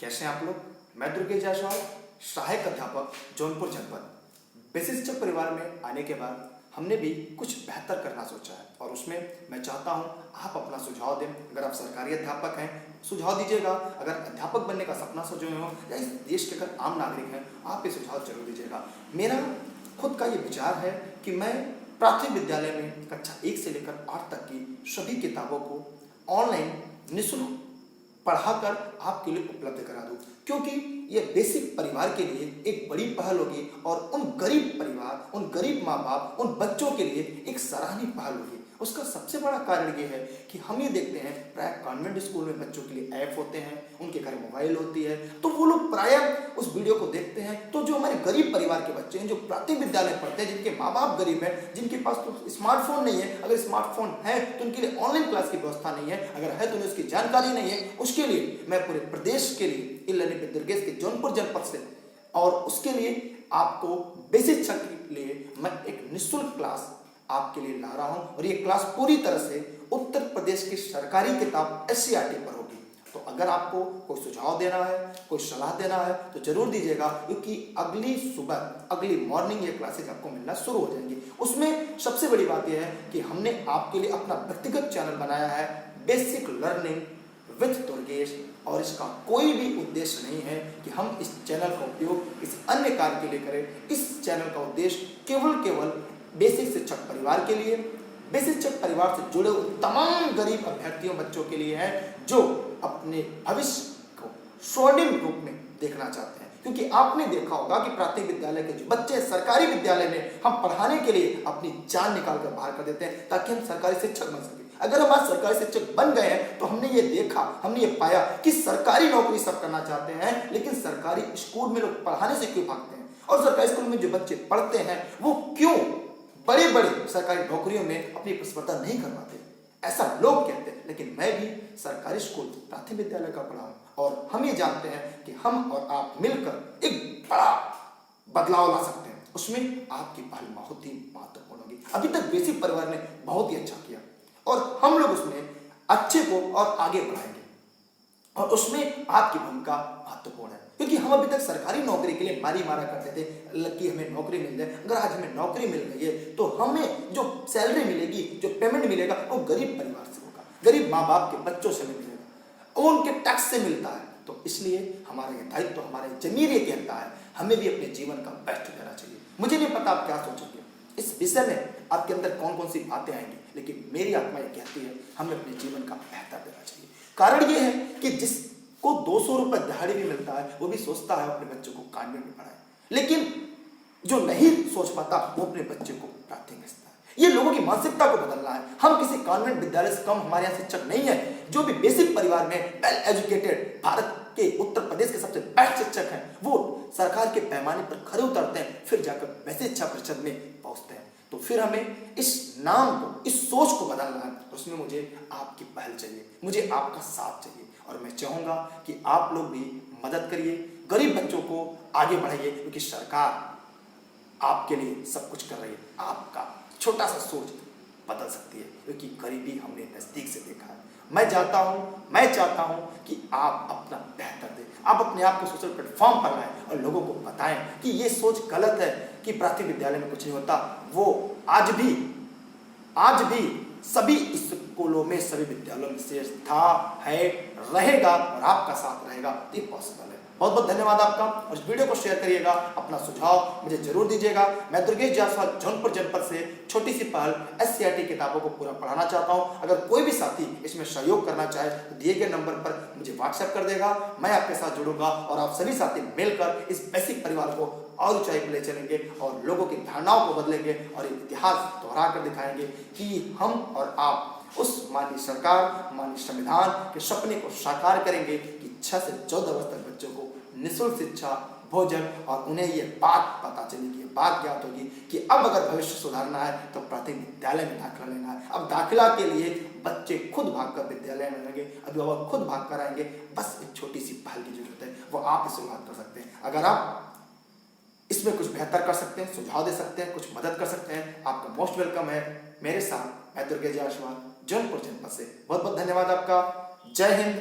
कैसे हैं आप लोग। मैं दुर्गेश जायसवाल, सहायक अध्यापक, जौनपुर जनपद। बेसिक शिक्षक परिवार में आने के बाद हमने भी कुछ बेहतर करना सोचा है और उसमें मैं चाहता हूं आप अपना सुझाव दें। अगर आप सरकारी अध्यापक हैं सुझाव दीजिएगा, अगर अध्यापक बनने का सपना सोचे हो या इस देश के अगर आम नागरिक हैं आप ये सुझाव जरूर दीजिएगा। मेरा खुद का ये विचार है कि मैं प्राथमिक विद्यालय में कक्षा 1 से लेकर 8 तक की सभी किताबों को ऑनलाइन निःशुल्क पढ़ाकर आपके लिए उपलब्ध करा दूं, क्योंकि ये बेसिक परिवार के लिए एक बड़ी पहल होगी और उन गरीब परिवार, उन गरीब माँ बाप, उन बच्चों के लिए एक सराहनीय पहल होगी। उसका सबसे बड़ा कारण ये है कि हम ये देखते हैं प्राय कॉन्वेंट स्कूल में बच्चों के लिए ऐप होते हैं, उनके घर मोबाइल होती है, तो वो लोग प्राय उस वीडियो को देखते हैं। तो जो हमारे गरीब परिवार के बच्चे हैं, जो प्राथमिक विद्यालय पढ़ते हैं, जिनके माँ बाप गरीब हैं, जिनके पास तो स्मार्टफोन नहीं है, अगर स्मार्टफोन है तो उनके लिए ऑनलाइन क्लास की व्यवस्था नहीं है, अगर है तो उन्हें उसकी जानकारी नहीं है, उसके लिए मैं पूरे प्रदेश के लिए ई-लर्निंग विद दुर्गेश के जौनपुर जनपद से और उसके लिए आपको बेसिक शिक्षा के लिए मैं एक निःशुल्क क्लास आपके लिए ला रहा हूं और ये क्लास पूरी तरह से उत्तर प्रदेश की सरकारी किताब SCERT पर होगी। तो अगर आपको कोई सुझाव देना है, कोई सलाह देना है तो जरूर दीजिएगा, क्योंकि अगली सुबह, अगली मॉर्निंग ये क्लासेज आपको मिलना शुरू हो जाएंगी। उसमें सबसे बड़ी बात यह है कि हमने आपके लिए अपना व्यक्तिगत चैनल बनाया है बेसिक लर्निंग विद दुर्गेश, और इसका कोई भी उद्देश्य नहीं है कि हम इस चैनल का उपयोग किसी अन्य कार्य के लिए करें। इस चैनल का उद्देश्य केवल बेसिक शिक्षक परिवार के लिए, बेसिक शिक्षक परिवार से जुड़े हुए तमाम गरीब अभ्यर्थियों बच्चों के लिए है जो अपने भविष्य को स्वर्णिम रूप में देखना चाहते हैं। क्योंकि आपने देखा होगा कि प्राथमिक विद्यालय के जो बच्चे सरकारी विद्यालय में हम पढ़ाने के लिए अपनी जान निकाल कर बाहर कर देते हैं ताकि हम सरकारी शिक्षक बन सके। अगर हम आज सरकारी शिक्षक बन गए हैं तो हमने ये देखा, हमने ये पाया कि सरकारी नौकरी सब करना चाहते हैं, लेकिन सरकारी स्कूल में लोग पढ़ाने से क्यों भागते हैं, और सरकारी स्कूल में जो बच्चे पढ़ते हैं वो क्यों बड़े बड़े सरकारी नौकरियों में अपनी प्रतिस्पर्धा नहीं करवाते। ऐसा लोग कहते हैं, लेकिन मैं भी सरकारी स्कूल प्राथमिक विद्यालय का पढ़ा हूं और हम ये जानते हैं कि हम और आप मिलकर एक बड़ा बदलाव ला सकते हैं। उसमें आपकी पहल बहुत ही महत्वपूर्ण होगी। अभी तक बेसिक परिवार ने बहुत ही अच्छा किया और हम लोग उसमें अच्छे को और आगे बढ़ाएंगे, और उसमें आपकी भूमिका महत्वपूर्ण है। क्योंकि हम अभी तक सरकारी नौकरी के लिए मारा करते थे कि हमें नौकरी मिल जाए। अगर आज हमें नौकरी मिल गई है तो हमें जो सैलरी मिलेगी, जो पेमेंट मिलेगा वो गरीब परिवार से होगा, गरीब माँ बाप के बच्चों से मिलेगा, वो उनके टैक्स से मिलता है। तो इसलिए हमारा ये दायित्व, हमारे जमीर ये कहता है हमें भी अपने जीवन का बेस्ट देना चाहिए। मुझे नहीं पता आप क्या सोचेंगे इस विषय में, आपके अंदर कौन कौन सी बातें आएंगी, लेकिन मेरी आत्मा ये कहती है हमें अपने जीवन का बेहतर देना चाहिए। कारण ये है कि जिसको 200 रुपए दिहाड़ी भी मिलता है वो भी सोचता है अपने बच्चों को कॉन्वेंट में पढ़ाए, लेकिन जो नहीं सोच पाता वो अपने बच्चे को प्राथमिक रखता है। ये लोगों की मानसिकता को बदलना है। हम किसी कॉन्वेंट विद्यालय से कम हमारे यहाँ शिक्षक नहीं है। जो भी बेसिक परिवार में वेल एजुकेटेड, भारत के उत्तर प्रदेश के सबसे बेस्ट शिक्षक हैं, वो सरकार के पैमाने पर खरे उतरते हैं, फिर जाकर बेसिक शिक्षा परिषद में पहुंचते हैं। तो फिर हमें इस नाम को, इस सोच को बदलना है। उसमें मुझे आपकी पहल चाहिए, मुझे आपका साथ चाहिए, और मैं चाहूंगा कि आप लोग भी मदद करिए, गरीब बच्चों को आगे बढ़ाइए, क्योंकि सरकार आपके लिए सब कुछ कर रही है। आपका छोटा सा सोच बदल सकती है, क्योंकि गरीबी हमने नजदीक से देखा है। मैं चाहता हूं कि आप अपना बेहतर दें, आप अपने आप को सोशल प्लेटफॉर्म पर लाएं और लोगों को बताएं कि ये सोच गलत है कि प्राथमिक विद्यालय में कुछ नहीं होता। वो आज भी सभी स्कूलों में, सभी विद्यालयों में शेष था, है, रहेगा और आपका साथ रहेगा। ये पॉसिबल है। बहुत बहुत धन्यवाद आपका, और इस वीडियो को शेयर करिएगा। अपना सुझाव मुझे जरूर दीजिएगा। मैं दुर्गेश जायसवाल जौनपुर जनपद से छोटी सी पहल SCERT किताबों को पूरा पढ़ाना चाहता हूं। अगर कोई भी साथी इसमें सहयोग करना चाहे तो दिए गए नंबर पर मुझे व्हाट्सएप कर देगा, मैं आपके साथ जुड़ूंगा और आप सभी साथी मिलकर इस बेसिक परिवार को और ऊंचाई पर ले चलेंगे और लोगों की धारणाओं को बदलेंगे और इतिहास दोहरा कर दिखाएंगे कि हम और आप उस माननीय सरकार, माननीय संविधान के सपने को साकार करेंगे कि 6 से 14 वर्ष तक बच्चों को निःशुल्क शिक्षा, भोजन, और उन्हें ये बात पता चलेगी, ये बात ज्ञात होगी कि अब अगर भविष्य सुधारना है तो प्राथमिक विद्यालय में दाखिला लेना है। अब दाखिला के लिए बच्चे खुद भागकर विद्यालय में आएंगे, अभिभावक खुद भाग कर आएंगे। बस एक छोटी सी पहल की जरूरत है, वो आप शुरुआत कर सकते हैं। अगर आप इसमें कुछ बेहतर कर सकते हैं, सुझाव दे सकते हैं, कुछ मदद कर सकते हैं, आपका मोस्ट वेलकम है मेरे साथ। मैं दुर्गेश जायसवाल जौनपुर जनपद से। बहुत बहुत धन्यवाद आपका। जय हिंद,